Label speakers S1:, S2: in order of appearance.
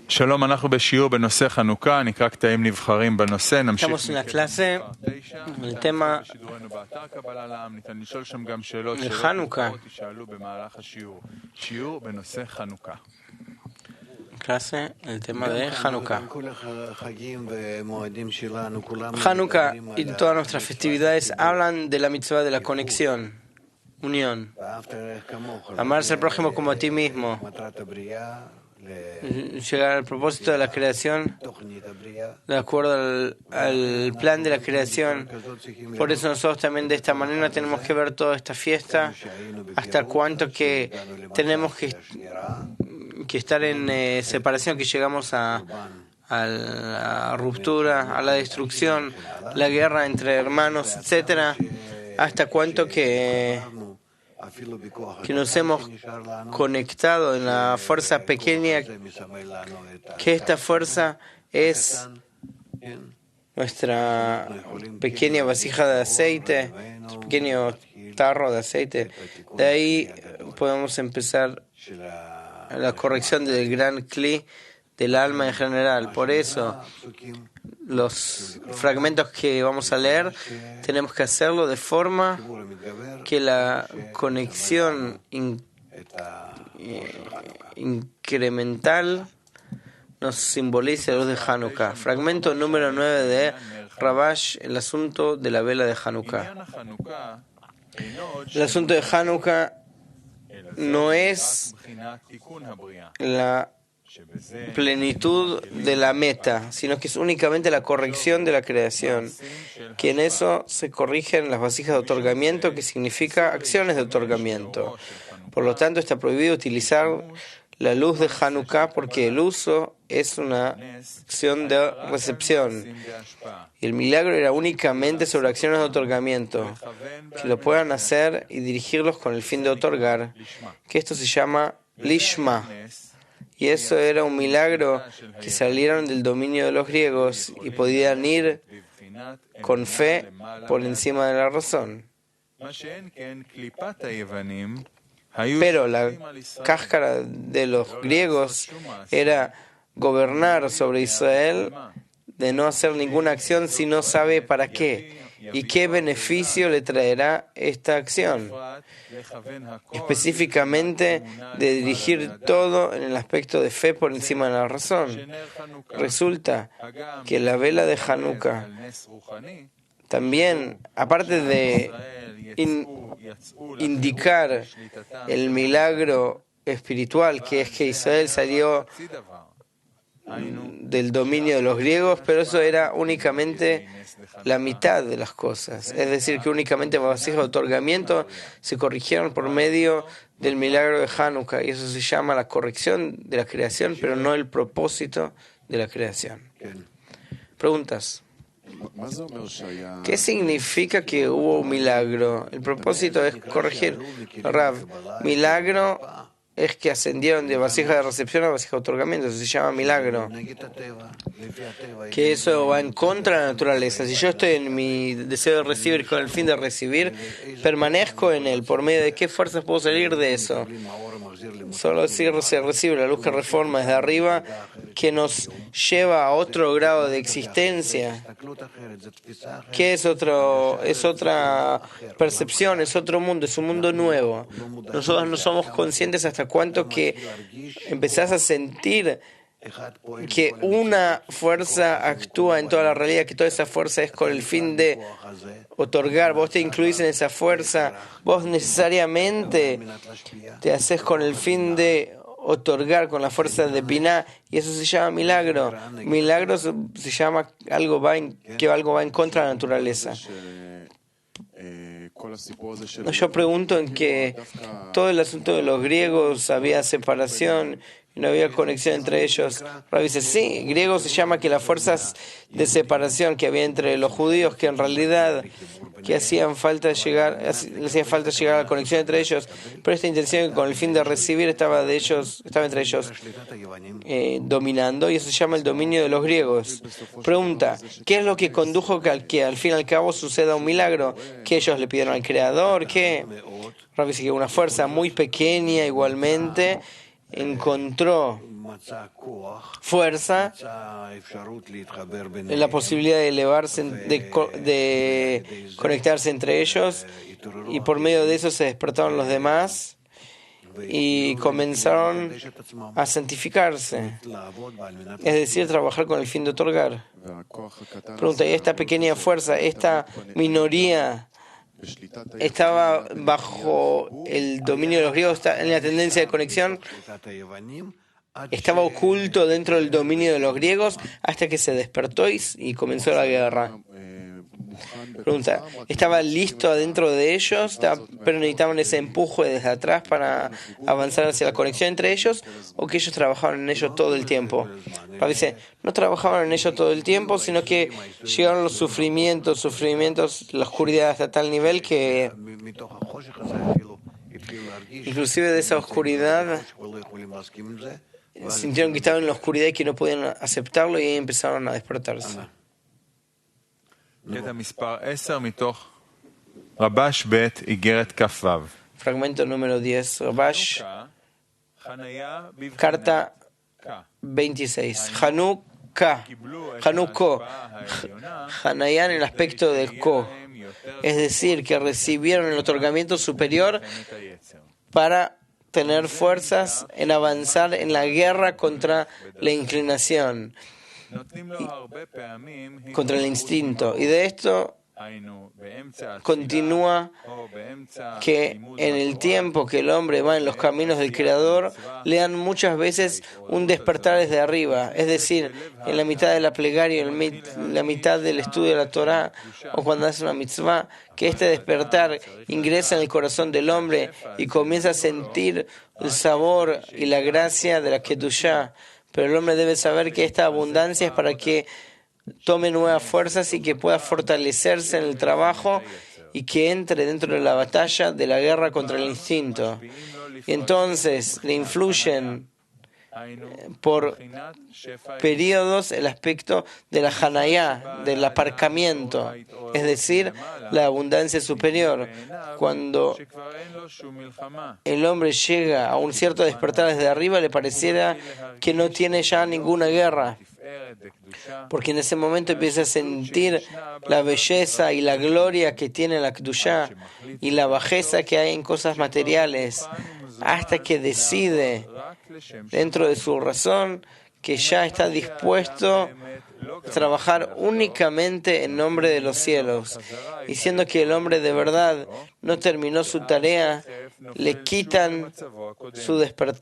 S1: שלום, אנחנו בשיעור בנושא חנוכה, נקרא קטעים נבחרים בנושא, נמשיך
S2: Estamos en la clase en el tema
S1: בשידורנו באתר קבלה לעם, ניתן לשאול שם גם שאלות
S2: de Hanukkah.
S1: תשאלו במהלך השיעור. שיעור בנושא חנוכה.
S2: Clase, el tema de Hanukkah. Hanukkah y todas nuestras festividades hablan de la mitzvah de la conexión, unión. Amarse al prójimo como a ti mismo. Llegar al propósito de la creación de acuerdo al plan de la creación. Por eso nosotros también de esta manera tenemos que ver toda esta fiesta hasta cuánto que tenemos que estar en separación, que llegamos a la ruptura, a la destrucción, la guerra entre hermanos, etcétera, hasta cuánto que nos hemos conectado en la fuerza pequeña, que esta fuerza es nuestra pequeña vasija de aceite, nuestro pequeño tarro de aceite. De ahí podemos empezar la corrección del gran cli del alma en general. Por eso, los fragmentos que vamos a leer tenemos que hacerlo de forma que la conexión incremental nos simbolice la luz de Hanukkah. Fragmento número 9 de Rabash, el asunto de la vela de Hanukkah. El asunto de Hanukkah no es la plenitud de la meta, sino que es únicamente la corrección de la creación, que en eso se corrigen las vasijas de otorgamiento, que significa acciones de otorgamiento. Por lo tanto, está prohibido utilizar la luz de Hanukkah porque el uso es una acción de recepción. Y el milagro era únicamente sobre acciones de otorgamiento, que lo puedan hacer y dirigirlos con el fin de otorgar, que esto se llama lishma. Y eso era un milagro que salieron del dominio de los griegos y podían ir con fe por encima de la razón. Pero la cáscara de los griegos era gobernar sobre Israel, de no hacer ninguna acción si no sabe para qué y qué beneficio le traerá esta acción. Específicamente de dirigir todo en el aspecto de fe por encima de la razón. Resulta que la vela de Hanukkah también, aparte de indicar el milagro espiritual, que es que Israel salió del dominio de los griegos, pero eso era únicamente la mitad de las cosas. Es decir, que únicamente las vasijas de otorgamiento se corrigieron por medio del milagro de Hanukkah, y eso se llama la corrección de la creación, pero no el propósito de la creación. Preguntas. ¿Qué significa que hubo un milagro? El propósito es corregir. Rav, milagro es que ascendieron de vasija de recepción a vasija de otorgamiento, eso se llama milagro. Que eso va en contra de la naturaleza. Si yo estoy en mi deseo de recibir con el fin de recibir, permanezco en él. ¿Por medio de qué fuerzas puedo salir de eso? Solo si se recibe la luz que reforma desde arriba, que nos lleva a otro grado de existencia, que es otra percepción, es otro mundo, es un mundo nuevo. Nosotros no somos conscientes hasta cuánto que empezás a sentir que una fuerza actúa en toda la realidad, que toda esa fuerza es con el fin de otorgar. Vos te incluís en esa fuerza, vos necesariamente te haces con el fin de otorgar, con la fuerza de Binah, y eso se llama milagro. Milagro se llama que algo va en contra de la naturaleza. Yo pregunto en que todo el asunto de los griegos había separación y no había conexión entre ellos. Rabbi dice, sí, griego se llama que las fuerzas de separación que había entre los judíos, que en realidad que le hacía falta llegar a la conexión entre ellos, pero esta intención con el fin de recibir estaba entre ellos dominando, y eso se llama el dominio de los griegos. Pregunta, ¿qué es lo que condujo que al fin y al cabo suceda un milagro? ¿Que ellos le pidieron al Creador? ¿Qué? Rabbi dice que una fuerza muy pequeña igualmente encontró fuerza, la posibilidad de elevarse, de conectarse entre ellos, y por medio de eso se despertaron los demás y comenzaron a santificarse, es decir, trabajar con el fin de otorgar. Pregunta, ¿y esta pequeña fuerza, esta minoría, estaba bajo el dominio de los griegos, está en la tendencia de conexión? Estaba oculto dentro del dominio de los griegos hasta que se despertó y comenzó la guerra. Pregunta, ¿estaba listo adentro de ellos, pero necesitaban ese empuje desde atrás para avanzar hacia la conexión entre ellos, o que ellos trabajaban en ello todo el tiempo? Dice, no trabajaban en ello todo el tiempo, sino que llegaron los sufrimientos, la oscuridad hasta tal nivel que inclusive de esa oscuridad sintieron que estaban en la oscuridad y que no podían aceptarlo, y ahí empezaron a despertarse.
S1: קטע מספר 10 מתוך רבש ב' איגרת כ"ו.
S2: Fragmento número 10, Rabash, carta 26. Hanukkah, Hanayá en el aspecto del Ko, es decir, que recibieron el otorgamiento superior para tener fuerzas en avanzar en la guerra contra la inclinación, contra el instinto. Y de esto continúa que en el tiempo que el hombre va en los caminos del Creador, le dan muchas veces un despertar desde arriba, es decir, en la mitad de la plegaria, en la mitad del estudio de la Torá, o cuando hace una mitzvah, que este despertar ingresa en el corazón del hombre y comienza a sentir el sabor y la gracia de la Kedushá. Pero el hombre debe saber que esta abundancia es para que tome nuevas fuerzas y que pueda fortalecerse en el trabajo y que entre dentro de la batalla de la guerra contra el instinto. Y entonces le influyen por periodos el aspecto de la Hanayá, del aparcamiento, es decir, la abundancia superior. Cuando el hombre llega a un cierto despertar desde arriba, le pareciera que no tiene ya ninguna guerra, porque en ese momento empieza a sentir la belleza y la gloria que tiene la Kedushá y la bajeza que hay en cosas materiales, hasta que decide dentro de su razón que ya está dispuesto a trabajar únicamente en nombre de los cielos. Y siendo que el hombre de verdad no terminó su tarea, le quitan su despertar